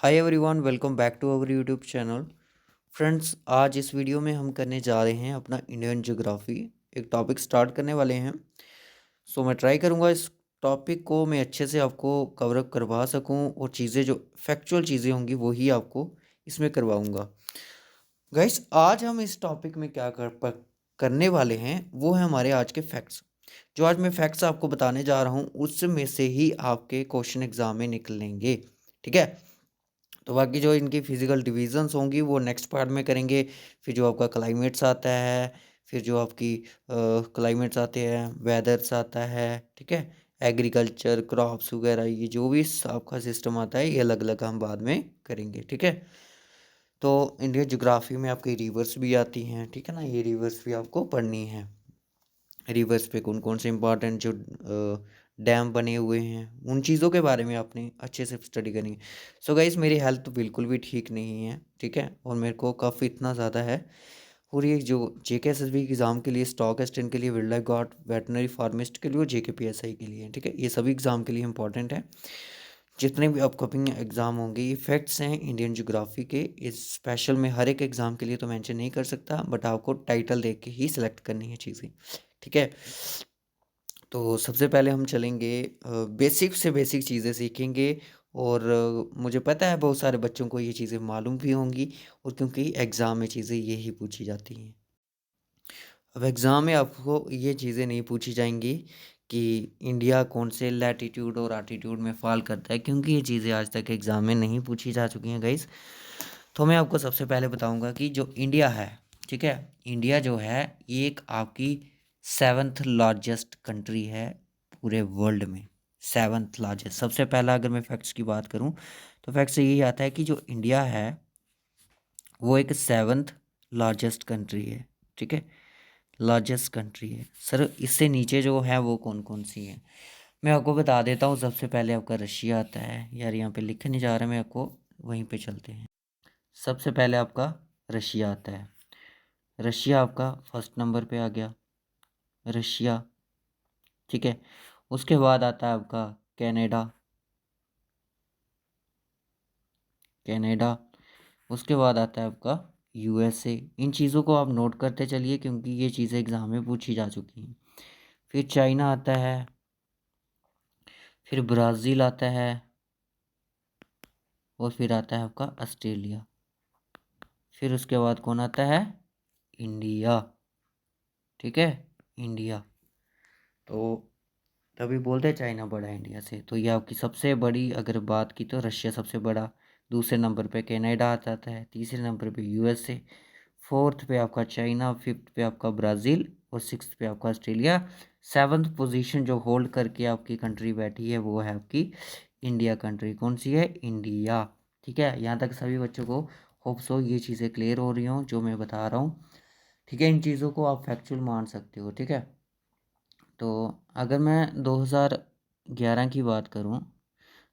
Hi everyone, welcome back to our YouTube channel. Friends, आज इस video में हम करने जा रहे हैं अपना इंडियन ज्योग्राफी। एक टॉपिक स्टार्ट करने वाले हैं। मैं ट्राई करूंगा इस टॉपिक को मैं अच्छे से आपको कवर अप करवा सकूं और चीज़ें जो फैक्चुअल चीज़ें होंगी वही आपको इसमें करवाऊंगा। गाइस, आज हम इस टॉपिक में करने वाले हैं वो है हमारे आज के फैक्ट्स। जो आज मैं फैक्ट्स आपको बताने जा रहा हूँ उसमें से ही आपके क्वेश्चन एग्जाम में निकलेंगे। ठीक है। तो बाकी जो इनकी फिजिकल डिविजन्स होंगी वो नेक्स्ट पार्ट में करेंगे। फिर जो आपका क्लाइमेट्स आता है, फिर जो आपकी क्लाइमेट्स आते हैं, वेदर्स आता है। ठीक है। एग्रीकल्चर, क्रॉप्स वगैरह, ये जो भी आपका सिस्टम आता है ये अलग अलग हम बाद में करेंगे। ठीक है। तो इंडियन ज्योग्राफी में आपकी रिवर्स भी आती हैं। ठीक है ना, ये रिवर्स भी आपको पढ़नी है। रिवर्स पे कौन कौन से इंपॉर्टेंट जो डैम बने हुए हैं उन चीज़ों के बारे में आपने अच्छे से स्टडी करनी है। गाइस, मेरी हेल्थ तो बिल्कुल भी ठीक नहीं है। ठीक है। और मेरे को कफ़ इतना ज़्यादा है। और ये जो JKSSB एग्ज़ाम के लिए, स्टॉक असिस्टेंट के लिए, वाइल्ड लाइफ गार्ड, वेटनरी फार्मिस्ट के लिए और JKPSI के लिए, ठीक है, ये सभी एग्ज़ाम के लिए इंपॉर्टेंट है। जितने भी अपकमिंग एग्ज़ाम होंगे ये फैक्ट्स हैं इंडियन ज्योग्राफी के। इस स्पेशल में हर एक एग्ज़ाम के लिए तो मेंशन नहीं कर सकता, बट आपको टाइटल देख के ही सिलेक्ट करनी है चीज़ें। ठीक है। तो सबसे पहले हम चलेंगे, बेसिक से बेसिक चीज़ें सीखेंगे। और मुझे पता है बहुत सारे बच्चों को ये चीज़ें मालूम भी होंगी, और क्योंकि एग्ज़ाम में चीज़ें यही पूछी जाती हैं। अब एग्ज़ाम में आपको ये चीज़ें नहीं पूछी जाएंगी कि इंडिया कौन से लैटीट्यूड और आटीट्यूड में फॉल करता है, क्योंकि ये चीज़ें आज तक एग्ज़ाम में नहीं पूछी जा चुकी हैं गाइस। तो मैं आपको सबसे पहले बताऊंगा कि जो इंडिया है, ठीक है, इंडिया जो है ये एक आपकी सेवन्थ लार्जेस्ट कंट्री है पूरे वर्ल्ड में। सेवन्थ लार्जेस्ट, सबसे पहला अगर मैं फैक्ट्स की बात करूं तो फैक्ट्स यही आता है कि जो इंडिया है वो एक सेवन्थ लार्जेस्ट कंट्री है। ठीक है, लार्जेस्ट कंट्री है। सर, इससे नीचे जो है वो कौन कौन सी है मैं आपको बता देता हूँ। सबसे पहले आपका रशिया आता है। यार यहाँ पे लिखा नहीं जा रहा, मैं आपको वहीं पे चलते हैं। सबसे पहले आपका रशिया आता है। रशिया आपका फर्स्ट नंबर पे आ गया, रशिया। ठीक है। उसके बाद आता है आपका कनाडा, कनाडा। उसके बाद आता है आपका USA। इन चीज़ों को आप नोट करते चलिए क्योंकि ये चीज़ें एग्ज़ाम में पूछी जा चुकी हैं। फिर चाइना आता है, फिर ब्राज़ील आता है, और फिर आता है आपका ऑस्ट्रेलिया। फिर उसके बाद कौन आता है? इंडिया। ठीक है, इंडिया। तो तभी बोलते हैं चाइना बड़ा है इंडिया से। तो ये आपकी सबसे बड़ी अगर बात की तो रशिया सबसे बड़ा। दूसरे नंबर पे कनाडा आता है, तीसरे नंबर पे USA, फोर्थ पे आपका चाइना, फिफ्थ पे आपका ब्राज़ील, और सिक्स्थ पे आपका ऑस्ट्रेलिया। सेवन्थ पोजीशन जो होल्ड करके आपकी कंट्री बैठी है वो है आपकी इंडिया कंट्री। कौन सी है? इंडिया। ठीक है, यहाँ तक सभी बच्चों को होप सो ये चीज़ें क्लियर हो रही हों जो मैं बता रहा हूँ। ठीक है, इन चीज़ों को आप फैक्चुअल मान सकते हो। ठीक है। तो अगर मैं 2011 की बात करूं,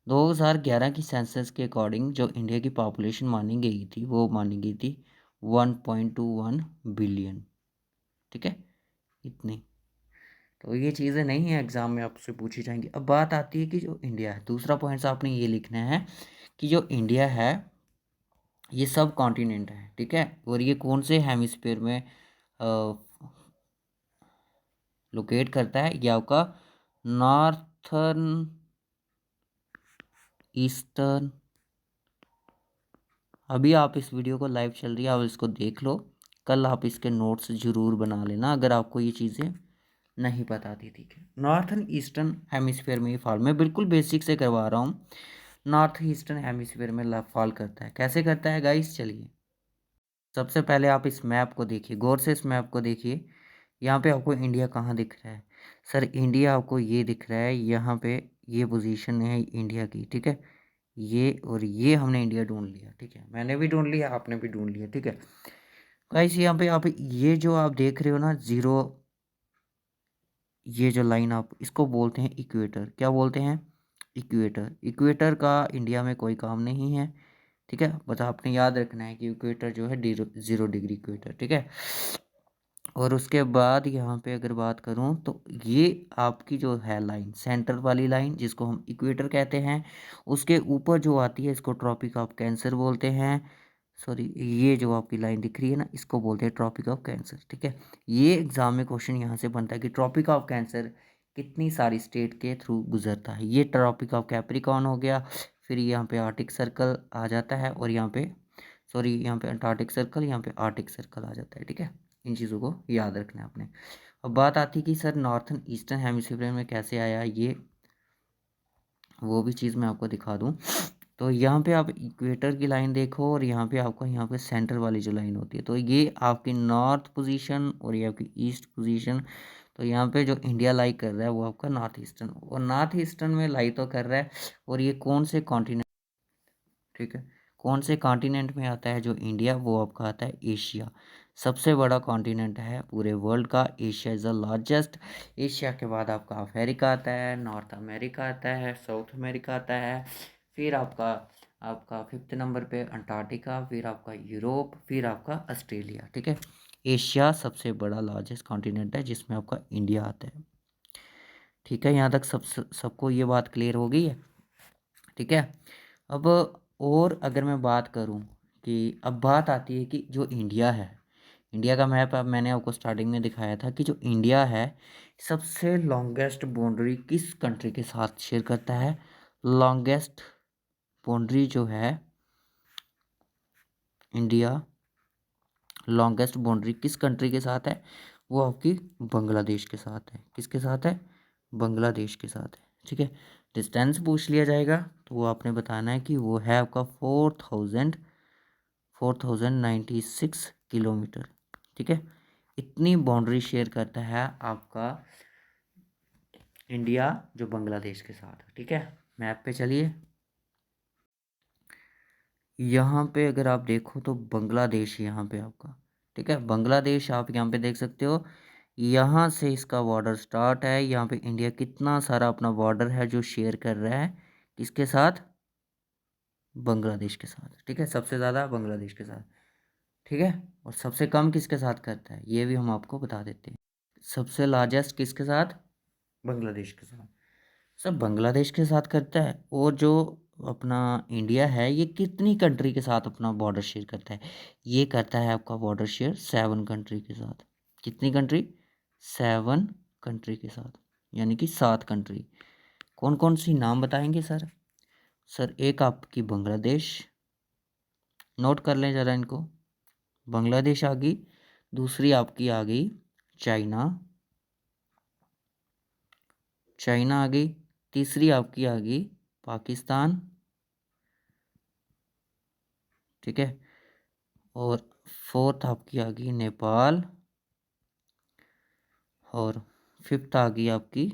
2011 की सेंसस के अकॉर्डिंग जो इंडिया की पॉपुलेशन मानी गई थी वो मानी गई थी 1.21 बिलियन। ठीक है, इतनी। तो ये चीज़ें नहीं है एग्ज़ाम में आपसे पूछी जाएंगी। अब बात आती है कि जो इंडिया है, दूसरा पॉइंट्स आपने ये लिखना है कि जो इंडिया है ये सब कॉन्टिनेंट है। ठीक है, और ये कौन से हेमिस्फीयर में लोकेट करता है? ये आपका नॉर्थर्न, ईस्टर्न। अभी आप इस वीडियो को लाइव चल रही है, आप इसको देख लो। कल आप इसके नोट्स ज़रूर बना लेना अगर आपको ये चीज़ें नहीं पता थी। ठीक है, नॉर्थर्न ईस्टर्न हेमिस्फीयर में ये फॉल, मैं बिल्कुल बेसिक से करवा रहा हूँ। नॉर्थ ईस्टर्न हेमिस्फीयर में फॉल करता है। कैसे करता है गाइस? चलिए, सबसे पहले आप इस मैप को देखिए, गौर से इस मैप को देखिए। यहाँ पे आपको इंडिया कहाँ दिख रहा है? सर, इंडिया आपको ये दिख रहा है यहाँ पे, ये पोजीशन है इंडिया की। ठीक है, ये और ये हमने इंडिया ढूंढ लिया। ठीक है, मैंने भी ढूंढ लिया, आपने भी ढूंढ लिया। ठीक है गाइस, यहाँ पे आप ये जो आप देख रहे हो ना जीरो, ये जो लाइन आप इसको बोलते हैं इक्वेटर। क्या बोलते हैं? इक्वेटर। इक्वेटर का इंडिया में कोई काम नहीं है। ठीक है, बस आपने याद रखना है कि इक्वेटर जो है 0 डिग्री इक्वेटर। ठीक है, और उसके बाद यहाँ पे अगर बात करूँ तो ये आपकी जो है लाइन, सेंटर वाली लाइन जिसको हम इक्वेटर कहते हैं, उसके ऊपर जो आती है इसको ट्रॉपिक ऑफ कैंसर बोलते हैं। सॉरी, ये जो आपकी लाइन दिख रही है ना, इसको बोलते हैं ट्रॉपिक ऑफ कैंसर। ठीक है, ये एग्जाम में क्वेश्चन यहाँ से बनता है कि ट्रॉपिक ऑफ कैंसर कितनी सारी स्टेट के थ्रू गुजरता है। ये ट्रॉपिक ऑफ कैप्रिकॉर्न हो गया, फिर यहाँ पे आर्टिक सर्कल आ जाता है, और यहाँ पे सॉरी यहाँ पे अंटार्कटिक सर्कल, यहाँ पे आर्टिक सर्कल आ जाता है। ठीक है, इन चीज़ों को याद रखना है आपने। अब बात आती है कि सर नॉर्थन ईस्टर्न हेमिस्फीयर में कैसे आया, ये वो भी चीज़ मैं आपको दिखा दूँ। तो यहाँ पे आप इक्वेटर की लाइन देखो, और यहाँ पे आपका यहाँ पे सेंटर वाली जो लाइन होती है, तो ये आपकी नॉर्थ पोजीशन और ये आपकी ईस्ट पोजीशन। तो यहाँ पे जो इंडिया लाई कर रहा है वो आपका नॉर्थ ईस्टर्न, और नॉर्थ ईस्टर्न में लाई तो कर रहा है। और ये कौन से कॉन्टिनेंट, ठीक है, कौन से कॉन्टिनेंट में आता है जो इंडिया, वो आपका आता है एशिया। सबसे बड़ा कॉन्टिनेंट है पूरे वर्ल्ड का, Asia is the largest. Asia के बाद आपका अफ्रीका आता है, नॉर्थ अमेरिका आता है, साउथ अमेरिका आता है, फिर आपका आपका फिफ्थ नंबर पे अंटार्कटिका, फिर आपका यूरोप, फिर आपका ऑस्ट्रेलिया। ठीक है, एशिया सबसे बड़ा लार्जेस्ट कॉन्टिनेंट है जिसमें आपका इंडिया आता है। ठीक है, यहाँ तक सबको ये बात क्लियर हो गई है। ठीक है, अब और अगर मैं बात करूं कि अब बात आती है कि जो इंडिया है, इंडिया का मैप अब मैंने आपको स्टार्टिंग में दिखाया था कि जो इंडिया है सबसे लॉन्गेस्ट बाउंड्री किस कंट्री के साथ शेयर करता है। लॉन्गेस्ट बाउंड्री जो है इंडिया, लॉन्गेस्ट बाउंड्री किस कंट्री के साथ है, वो आपकी बांग्लादेश के साथ है। किसके साथ है, बांग्लादेश के साथ है। ठीक है, डिस्टेंस पूछ लिया जाएगा तो वो आपने बताना है कि वो है आपका 4096 किलोमीटर। ठीक है, इतनी बाउंड्री शेयर करता है आपका इंडिया जो बांग्लादेश के साथ। ठीक है, मैप पे चलिए, यहाँ पे अगर आप देखो तो बांग्लादेश यहाँ पे आपका, ठीक है, बांग्लादेश आप यहाँ पे देख सकते हो। यहाँ से इसका बॉर्डर स्टार्ट है, यहाँ पे इंडिया कितना सारा अपना बॉर्डर है जो शेयर कर रहा है किसके साथ, बांग्लादेश के साथ। ठीक है, सबसे ज़्यादा बांग्लादेश के साथ। ठीक है, और सबसे कम किसके साथ करता है ये भी हम आपको बता देते हैं। सबसे लार्जेस्ट किसके साथ, बांग्लादेश के साथ। सब बांग्लादेश के साथ करता है। और जो अपना इंडिया है ये कितनी कंट्री के साथ अपना बॉर्डर शेयर करता है, ये करता है आपका बॉर्डर शेयर 7 कंट्री के साथ। कितनी कंट्री, 7 कंट्री के साथ, यानी कि 7 कंट्री। कौन कौन सी नाम बताएंगे सर। सर एक आपकी बांग्लादेश, नोट कर लें ज़रा इनको, बांग्लादेश आ गई। दूसरी आपकी आ गई चाइना, चाइना आ गई। तीसरी आपकी आ गई पाकिस्तान। ठीक है, और फोर्थ आपकी आ गई नेपाल, और फिफ्थ आ गई आपकी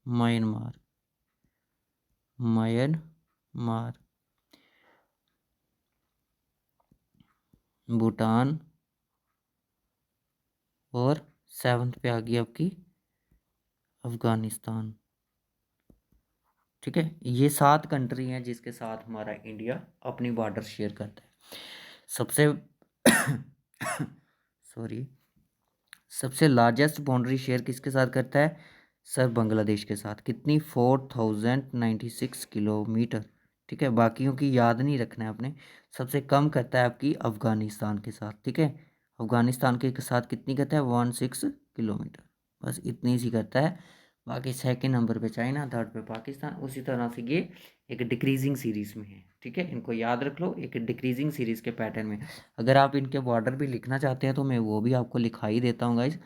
म्यांमार, म्यांमार, भूटान, और सेवन्थ पे आ गई आपकी अफगानिस्तान। ठीक है, ये 7 कंट्री हैं जिसके साथ हमारा इंडिया अपनी बॉर्डर शेयर करता है। सबसे सॉरी, सबसे लार्जेस्ट बाउंड्री शेयर किसके साथ करता है, सर बांग्लादेश के साथ। कितनी, 4096 किलोमीटर। ठीक है, बाकियों की याद नहीं रखना है आपने। सबसे कम करता है आपकी अफगानिस्तान के साथ। ठीक है, अफगानिस्तान के साथ कितनी करता है, 16 किलोमीटर, बस इतनी सी करता है। बाकी सेकंड नंबर पे चाइना, थर्ड पे पाकिस्तान। उसी तरह से ये एक डिक्रीजिंग सीरीज़ में है। ठीक है, इनको याद रख लो, एक डिक्रीजिंग सीरीज़ के पैटर्न में। अगर आप इनके बॉर्डर भी लिखना चाहते हैं तो मैं वो भी आपको लिखा ही देता हूँ गाइज।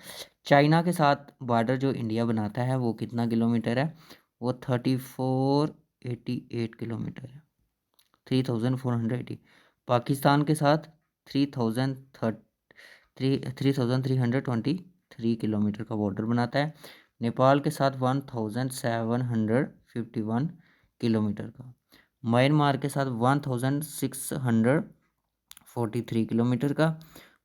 चाइना के साथ बॉर्डर जो इंडिया बनाता है वो कितना किलोमीटर है, वो 3488 किलोमीटर है, 3480। पाकिस्तान के साथ 3323 किलोमीटर का बॉर्डर बनाता है। नेपाल के साथ 1751 किलोमीटर का। म्यांमार के साथ 1643 किलोमीटर का।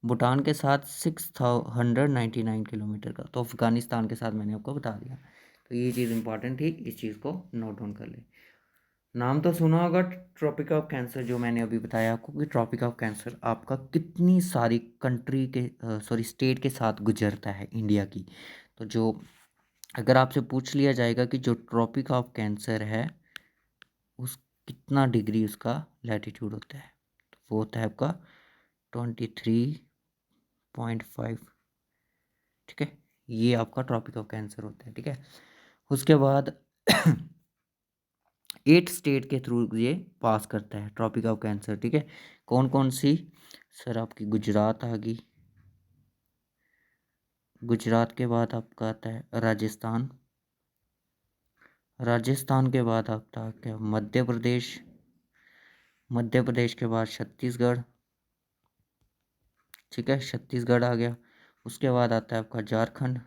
भूटान के साथ 699 किलोमीटर का। तो अफगानिस्तान के साथ मैंने आपको बता दिया। तो ये चीज़ इंपॉर्टेंट थी, इस चीज़ को नोट डाउन कर ले। नाम तो सुना होगा ट्रॉपिक ऑफ कैंसर, जो मैंने अभी बताया आपको कि ट्रॉपिक ऑफ कैंसर आपका कितनी सारी कंट्री के सॉरी स्टेट के साथ गुजरता है इंडिया की। तो जो अगर आपसे पूछ लिया जाएगा कि जो ट्रॉपिक ऑफ कैंसर है उस कितना डिग्री उसका लैटिट्यूड होता है, तो वो होता है आपका 23.5। ठीक है, ये आपका ट्रॉपिक ऑफ कैंसर होता है। ठीक है, उसके बाद 8 स्टेट के थ्रू ये पास करता है ट्रॉपिक ऑफ कैंसर। ठीक है, कौन कौन सी? सर आपकी गुजरात आ गई, गुजरात के बाद आपका आता है राजस्थान, राजस्थान के बाद आपका क्या मध्य प्रदेश, मध्य प्रदेश के बाद छत्तीसगढ़। ठीक है, छत्तीसगढ़ आ गया। उसके बाद आता है आपका झारखंड,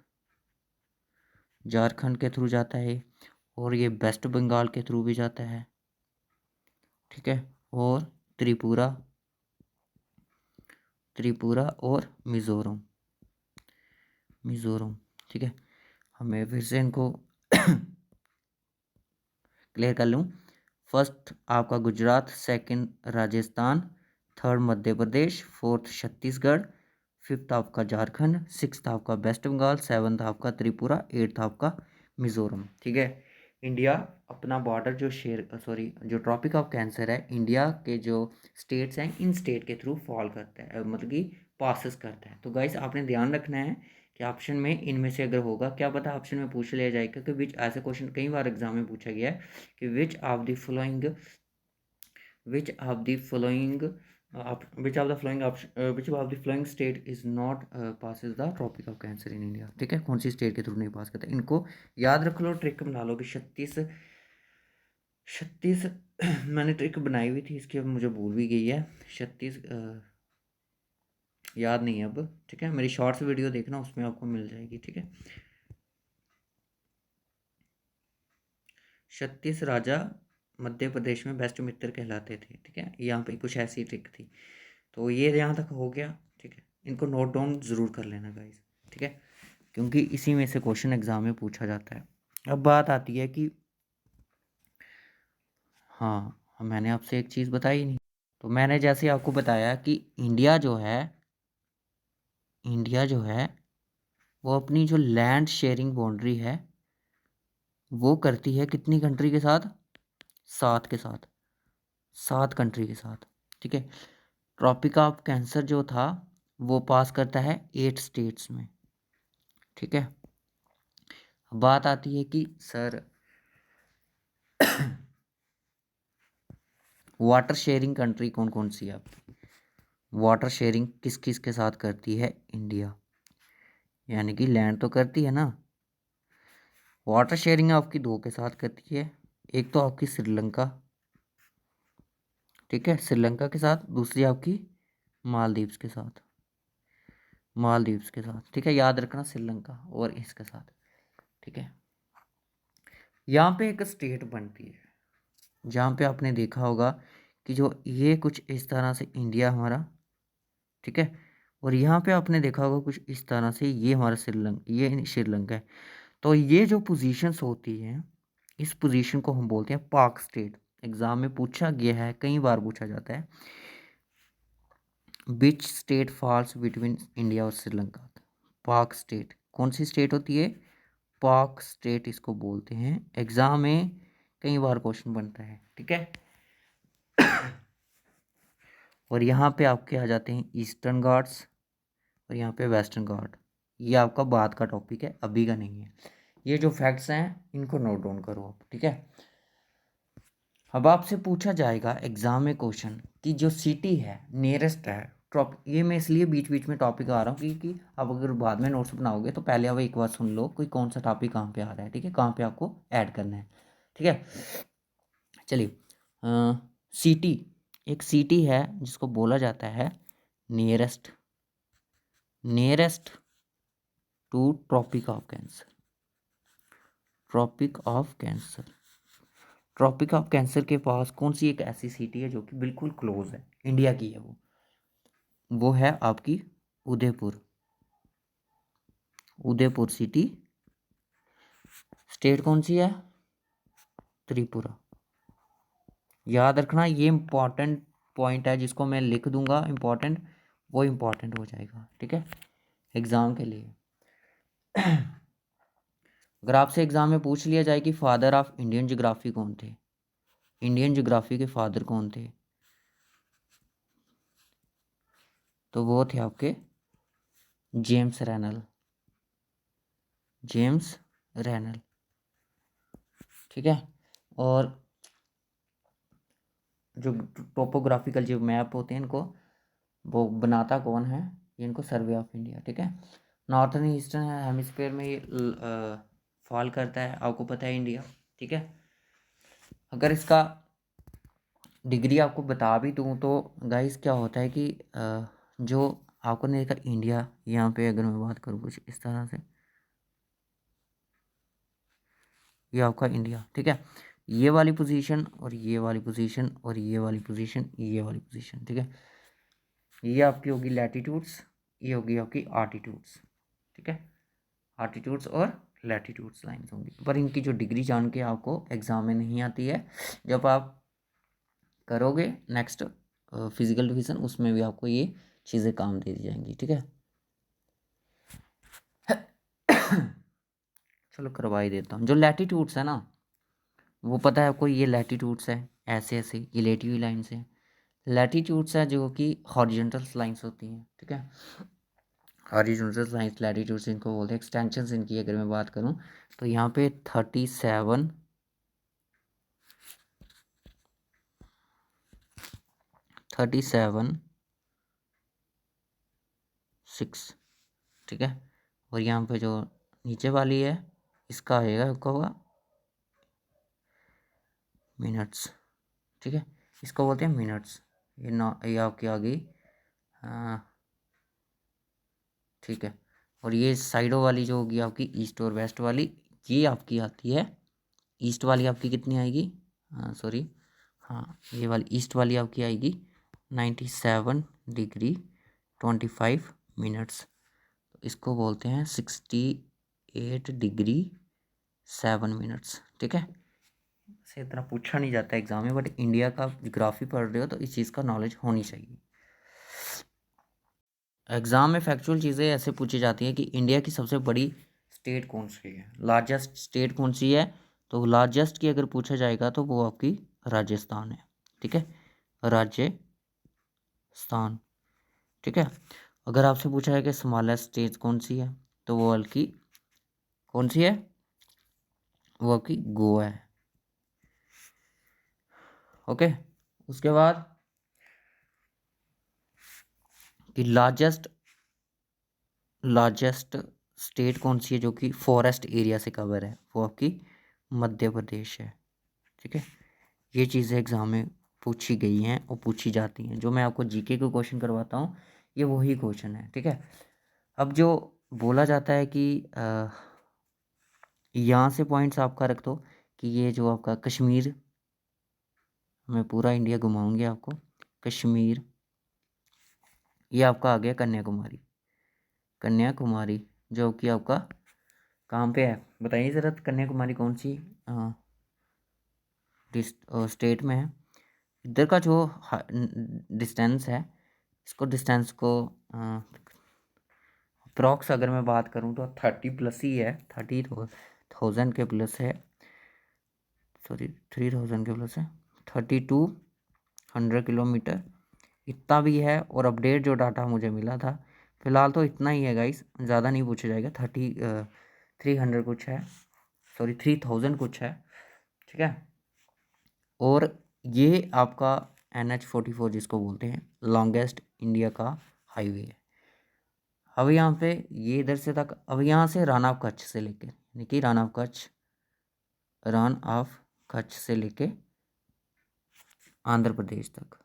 झारखंड के थ्रू जाता है और ये वेस्ट बंगाल के थ्रू भी जाता है। ठीक है, और त्रिपुरा, त्रिपुरा और मिज़ोरम, मिज़ोरम। ठीक है, हमें फिर से इनको क्लियर कर लूँ। फर्स्ट आपका Gujarat, second Rajasthan, third Madhya Pradesh, fourth Chhattisgarh, fifth आपका झारखंड, सिक्स्थ आपका वेस्ट बंगाल, सेवन्थ आपका त्रिपुरा, एट्थ आपका मिज़ोरम। ठीक है, इंडिया अपना बॉर्डर जो जो ट्रॉपिक ऑफ कैंसर है इंडिया के जो स्टेट्स हैं इन स्टेट के थ्रू फॉल करता है, मतलब कि पासिस करता है। तो गाइस आपने ध्यान रखना है कि ऑप्शन में इनमें से अगर होगा, क्या पता ऑप्शन में पूछ लिया जाएगा कि विच, ऐसे क्वेश्चन कई बार एग्जाम में पूछा गया है कि which of the following which of the following state is not passes the tropic of cancer in India। ठीक है, कौन सी स्टेट के थ्रू नहीं पास करता, इनको याद रख लो, ट्रिक बना लो कि 36 36 मैंने ट्रिक बनाई हुई थी इसकी, अब मुझे भूल भी गई है। 36 याद नहीं है अब। ठीक है, मेरी शॉर्ट्स वीडियो देखना, उसमें आपको मिल जाएगी। ठीक है, 36 राजा मध्य प्रदेश में बेस्ट मित्र कहलाते थे। ठीक है, यहाँ पे कुछ ऐसी ट्रिक थी। तो ये यहाँ तक हो गया। ठीक है, इनको नोट डाउन ज़रूर कर लेना गाइस। ठीक है, क्योंकि इसी में से क्वेश्चन एग्जाम में पूछा जाता है। अब बात आती है कि हाँ, मैंने आपसे एक चीज़ बताई नहीं। तो मैंने जैसे आपको बताया कि इंडिया जो है वो अपनी जो लैंड शेयरिंग बाउंड्री है वो करती है कितनी कंट्री के साथ? 7 के साथ, 7 कंट्री के साथ। ठीक है, ट्रॉपिक ऑफ कैंसर जो था वो पास करता है 8 स्टेट्स में। ठीक है, बात आती है कि सर वाटर शेयरिंग कंट्री कौन कौन सी है आपकी? वाटर शेयरिंग किस किस के साथ करती है इंडिया? यानी कि लैंड तो करती है ना। वाटर शेयरिंग आपकी 2 के साथ करती है, एक तो आपकी श्रीलंका, ठीक है, श्रीलंका के साथ, दूसरी आपकी मालदीव्स के साथ, मालदीव्स के साथ। ठीक है, याद रखना श्रीलंका और इसके साथ। ठीक है, यहाँ पे एक स्टेट बनती है जहाँ पे आपने देखा होगा कि जो ये कुछ इस तरह से इंडिया हमारा, ठीक है, और यहाँ पे आपने देखा होगा कुछ इस तरह से ये हमारा ये श्रीलंका है। तो ये जो पोजीशंस होती हैं इस पोजीशन को हम बोलते हैं पाक स्टेट। एग्जाम में पूछा गया है, कई बार पूछा जाता है, which state false between India और श्रीलंका? पाक स्टेट कौन सी स्टेट होती है? पाक स्टेट इसको बोलते हैं। एग्जाम में कई बार क्वेश्चन बनता है। ठीक है, और यहाँ पे आपके आ जाते हैं ईस्टर्न घाट्स और यहाँ पे वेस्टर्न घाट। ये आपका बाद का टॉपिक है, अभी का नहीं है। ये जो फैक्ट्स हैं इनको नोट डाउन करो आप। ठीक है, अब आपसे पूछा जाएगा एग्जाम में क्वेश्चन कि जो सिटी है नियरेस्ट है टॉप, ये मैं इसलिए बीच बीच में टॉपिक आ रहा हूँ क्योंकि अब अगर बाद में नोट्स बनाओगे तो पहले आप एक बार सुन लो कोई कौन सा टॉपिक कहाँ पे आ रहा है। ठीक है, कहाँ पे आपको ऐड करना है। ठीक है, चलिए, सिटी, एक सिटी है जिसको बोला जाता है nearest, nearest to tropic of cancer, tropic of cancer, tropic of cancer के पास कौन सी एक ऐसी सिटी है जो कि बिल्कुल क्लोज है, इंडिया की है वो है आपकी उदयपुर, उदयपुर सिटी। स्टेट कौन सी है? त्रिपुरा। याद रखना, ये इम्पॉर्टेंट पॉइंट है, जिसको मैं लिख दूंगा इम्पॉर्टेंट, वो इम्पॉर्टेंट हो जाएगा, ठीक है, एग्ज़ाम के लिए। अगर आपसे एग्ज़ाम में पूछ लिया जाए कि फादर ऑफ इंडियन ज्योग्राफी कौन थे, इंडियन ज्योग्राफी के फादर कौन थे, तो वो थे आपके जेम्स रैनल, जेम्स रैनल, ठीक है। और जो टोपोग्राफिकल जो मैप होते हैं इनको वो बनाता कौन है, ये इनको सर्वे ऑफ इंडिया, ठीक है। नॉर्थन ईस्टर्न हेमिस्फीयर में ये फॉल करता है, आपको पता है, इंडिया, ठीक है। अगर इसका डिग्री आपको बता भी दूँ तो गाइस क्या होता है कि जो आपको नहीं देखा इंडिया, यहाँ पे अगर मैं बात करूँ कुछ इस तरह से, ये आपका इंडिया, ठीक है, ये वाली पोजीशन और ये वाली पोजीशन और ये वाली पोजीशन, ये वाली पोजीशन, ठीक है, ये आपकी होगी लैटिट्यूड्स, ये होगी आपकी आर्टिट्यूड्स, ठीक है, आर्टिट्यूड्स और लैटिट्यूड्स लाइन्स होंगी, पर इनकी जो डिग्री जान के आपको एग्ज़ाम में नहीं आती है, जब आप करोगे नेक्स्ट फिजिकल डिवीज़न, उसमें भी आपको ये चीज़ें काम दे दी जाएंगी, ठीक है। चलो करवा ही देता हूँ। जो लैटिट्यूड्स है ना, वो पता है आपको, ये लैटिट्यूड्स है, ऐसे ऐसे ये लेटी हुई लाइन्स हैं। लैटिट्यूड्स है जो कि हॉरिजॉन्टल लाइन्स होती हैं, ठीक है, हॉरिजॉन्टल लाइन्स लैटिट्यूड्स इनको बोलते हैं। एक्सटेंशंस इनकी अगर मैं बात करूँ तो यहाँ पे 37 6, ठीक है, और यहाँ पे जो नीचे वाली है इसका आएगा आपका होगा मिनट्स, ठीक है, इसको बोलते हैं मिनट्स। ये आपकी आ गई, ठीक है। और ये साइडों वाली जो होगी आपकी ईस्ट और वेस्ट वाली, ये आपकी आती है, ईस्ट वाली आपकी कितनी आएगी, सॉरी, हाँ, ये वाली ईस्ट वाली आपकी आएगी 97 डिग्री 25 मिनट्स, तो इसको बोलते हैं 68 डिग्री 7 मिनट्स, ठीक है। से इतना पूछा नहीं जाता एग्जाम में, बट इंडिया का ज्योग्राफी पढ़ रहे हो तो इस चीज़ का नॉलेज होनी चाहिए। एग्ज़ाम में फैक्चुअल चीज़ें ऐसे पूछी जाती हैं कि इंडिया की सबसे बड़ी स्टेट कौन सी है, लार्जेस्ट स्टेट कौन सी है, तो लार्जेस्ट की अगर पूछा जाएगा तो वो आपकी राजस्थान है, ठीक है, राजस्थान, ठीक है। अगर आपसे पूछा है कि स्मॉलेस्ट स्टेट कौन सी है, तो वो आपकी कौन सी है, वो आपकी गोवा है, ओके। उसके बाद कि लार्जेस्ट स्टेट कौन सी है जो कि फॉरेस्ट एरिया से कवर है, वो आपकी मध्य प्रदेश है, ठीक है। ये चीज़ें एग्ज़ाम में पूछी गई हैं और पूछी जाती हैं, जो मैं आपको जीके के क्वेश्चन करवाता हूँ ये वही क्वेश्चन है, ठीक है। अब जो बोला जाता है कि यहाँ से पॉइंट्स आपका रख दो कि ये जो आपका कश्मीर, मैं पूरा इंडिया घुमाऊंगी आपको, कश्मीर, ये आपका आ गया कन्याकुमारी, कन्याकुमारी जो कि आपका कहाँ पे है बताइए ज़रा, कन्याकुमारी कौन सी स्टेट में है। इधर का जो डिस्टेंस है, इसको डिस्टेंस को अप्रॉक्स अगर मैं बात करूँ तो 30+ ही है, 30,000 के प्लस है, सॉरी 3,000 के प्लस है, 3200 किलोमीटर इतना भी है। और अपडेट जो डाटा मुझे मिला था फ़िलहाल तो इतना ही है गाइस, ज़्यादा नहीं पूछा जाएगा, 300 कुछ है, सॉरी 3000 कुछ है, ठीक है। और ये आपका NH44 जिसको बोलते हैं लॉन्गेस्ट इंडिया का हाईवे है। अब यहाँ पे ये इधर से तक, अब यहाँ से रन ऑफ कच्छ से लेके, यानी कि रन ऑफ कच्छ से लेके आंध्र प्रदेश तक,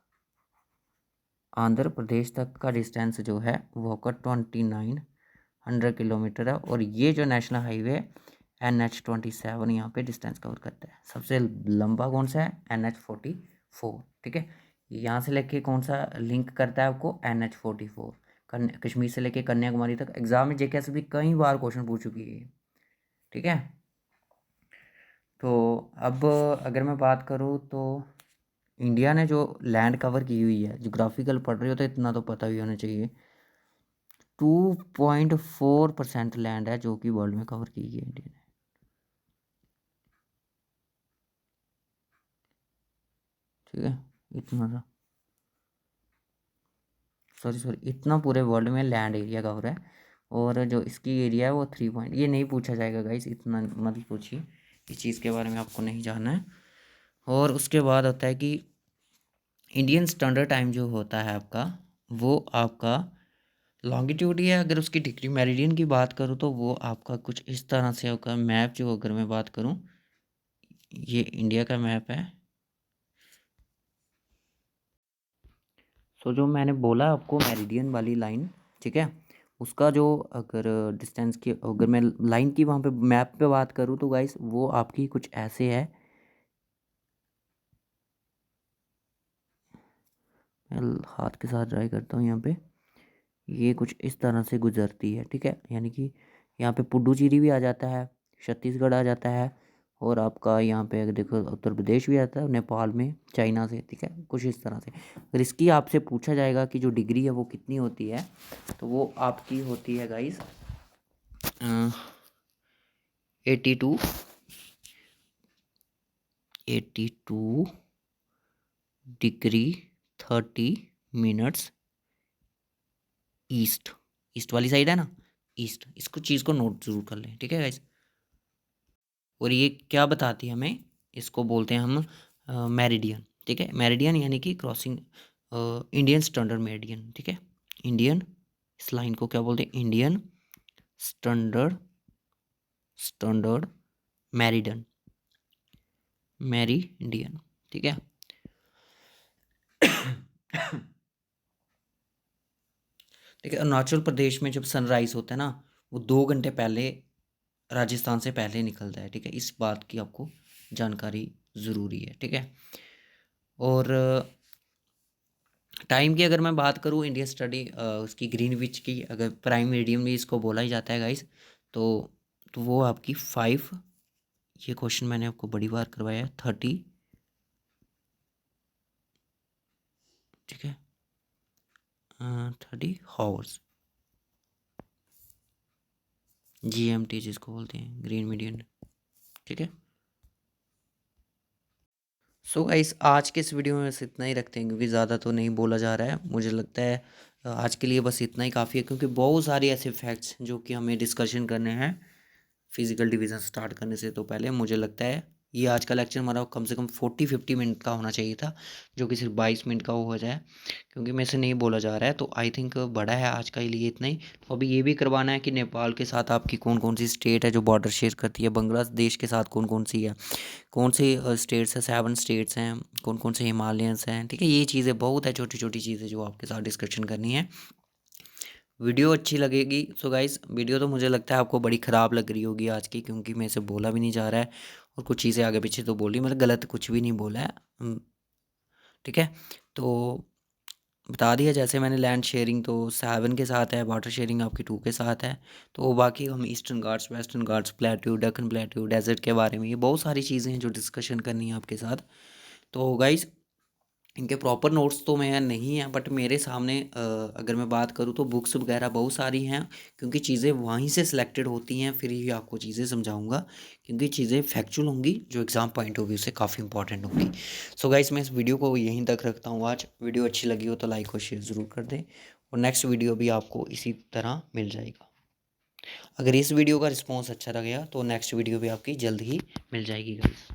आंध्र प्रदेश तक का डिस्टेंस जो है वो का 2900 किलोमीटर है। और ये जो नेशनल हाईवे है NH27 यहाँ पे डिस्टेंस कवर करता है। सबसे लंबा कौन सा है, NH44, ठीक है। यहाँ से लेके कौन सा लिंक करता है आपको, NH44, कश्मीर से लेके कन्याकुमारी तक। एग्जाम में जेके से भी कई बार क्वेश्चन पूछ चुकी है, ठीक है। तो अब अगर मैं बात करूँ तो इंडिया ने जो लैंड कवर की हुई है, जोग्राफिकल पढ़ रहे हो तो इतना तो पता ही होना चाहिए, 2.4% लैंड है जो कि वर्ल्ड में कवर की गई है इंडिया ने। ठीक है, इतना सा, सॉरी इतना पूरे वर्ल्ड में लैंड एरिया कवर है। और जो इसकी एरिया है वो 3 पॉइंट, ये नहीं पूछा जाएगा गाइस, इतना मत पूछिए, इस चीज़ के बारे में आपको नहीं जानना है। और उसके बाद होता है कि इंडियन स्टैंडर्ड टाइम जो होता है आपका, वो आपका लॉन्गिट्यूड ही है। अगर उसकी डिग्री मेरिडियन की बात करूँ तो वो आपका कुछ इस तरह से होगा। मैप जो अगर मैं बात करूँ, ये इंडिया का मैप है। सो जो मैंने बोला आपको मेरिडियन वाली लाइन, ठीक है, उसका जो अगर डिस्टेंस की, अगर मैं लाइन की वहाँ पे मैप पे बात करूँ तो गाइस वो आपकी कुछ ऐसे है। मैं हाथ के साथ ट्राई करता हूँ यहाँ पे, ये कुछ इस तरह से गुजरती है। ठीक है, यानी कि यहाँ पे पुडुचेरी भी आ जाता है, छत्तीसगढ़ आ जाता है, और आपका यहाँ पे अगर देखो उत्तर प्रदेश भी आता है, नेपाल में, चाइना से। ठीक है, कुछ इस तरह से। अगर इसकी आपसे पूछा जाएगा कि जो डिग्री है वो कितनी होती है, तो वो आपकी होती है guys 82 degree 30 minutes east. East वाली साइड है ना, ईस्ट। इसको चीज़ को नोट जरूर कर लें, ठीक है गाइस। और ये क्या बताती है हमें, इसको बोलते हैं हम मेरिडियन। ठीक है, मेरिडियन यानी कि क्रॉसिंग इंडियन स्टैंडर्ड मेरिडियन। ठीक है, इंडियन, इस लाइन को क्या बोलते हैं, Indian standard standard meridian, meridian. ठीक है, ठीक है। अरुणाचल प्रदेश में जब सनराइज होता है ना, वो 2 घंटे पहले राजस्थान से पहले निकलता है। ठीक है, इस बात की आपको जानकारी ज़रूरी है। ठीक है, और टाइम की अगर मैं बात करूँ, इंडियन स्टडी उसकी ग्रीनविच की, अगर प्राइम मीडियम भी इसको बोला ही जाता है गाइस, तो वो आपकी 5, ये क्वेश्चन मैंने आपको बड़ी बार करवाया है, 30। ठीक है, 30 आवर्स GMT जिसको बोलते हैं, ग्रीन मीडियन। ठीक है, सो गाइस आज के इस वीडियो में बस इतना ही रखते हैं, क्योंकि ज़्यादा तो नहीं बोला जा रहा है। मुझे लगता है आज के लिए बस इतना ही काफ़ी है, क्योंकि बहुत सारे ऐसे फैक्ट्स जो कि हमें डिस्कशन करने हैं फिजिकल डिवीज़न स्टार्ट करने से तो पहले। मुझे लगता है ये आज का लेक्चर हमारा कम से कम 40-50 मिनट का होना चाहिए था, जो कि सिर्फ 22 मिनट का हो जाए, क्योंकि मेरे से नहीं बोला जा रहा है। तो आई थिंक बड़ा है आज का लिए इतना ही। तो अभी ये भी करवाना है कि नेपाल के साथ आपकी कौन कौन सी स्टेट है जो बॉर्डर शेयर करती है, बांग्लादेश के साथ कौन कौन सी है, कौन सी स्टेट्स हैं, 7 स्टेट्स हैं, कौन कौन से हिमालयंस हैं। ठीक है, ये चीज़ें बहुत है, छोटी छोटी चीज़ें जो आपके साथ डिस्कशन करनी है। वीडियो अच्छी लगेगी। सो गाइस, वीडियो तो मुझे लगता है आपको बड़ी ख़राब लग रही होगी आज की, क्योंकि मेरे से बोला भी नहीं जा रहा है, और कुछ चीज़ें आगे पीछे तो बोली, मतलब गलत कुछ भी नहीं बोला है। ठीक है, तो बता दिया जैसे मैंने, लैंड शेयरिंग तो 7 के साथ है, वाटर शेयरिंग आपकी 2 के साथ है। तो बाकी हम eastern Ghats, western Ghats, plateau, Deccan plateau, desert के बारे में, ये बहुत सारी चीज़ें हैं जो डिस्कशन करनी है आपके साथ। तो गाइस, इनके प्रॉपर नोट्स तो मैं नहीं है, बट मेरे सामने अगर मैं बात करूँ तो बुक्स वगैरह बहुत सारी हैं, क्योंकि चीज़ें वहीं से सिलेक्टेड होती हैं, फिर ही आपको चीज़ें समझाऊंगा, क्योंकि चीज़ें फैक्चुअल होंगी जो एग्ज़ाम पॉइंट ऑफ व्यू से काफ़ी इंपॉर्टेंट होंगी। सो गाइस, मैं इस वीडियो को यहीं तक रखता हूँ आज। वीडियो अच्छी लगी हो तो लाइक और शेयर ज़रूर कर दें, और नेक्स्ट वीडियो भी आपको इसी तरह मिल जाएगा। अगर इस वीडियो का रिस्पॉन्स अच्छा लगेगा तो नेक्स्ट वीडियो भी आपकी जल्द ही मिल जाएगी गाइस।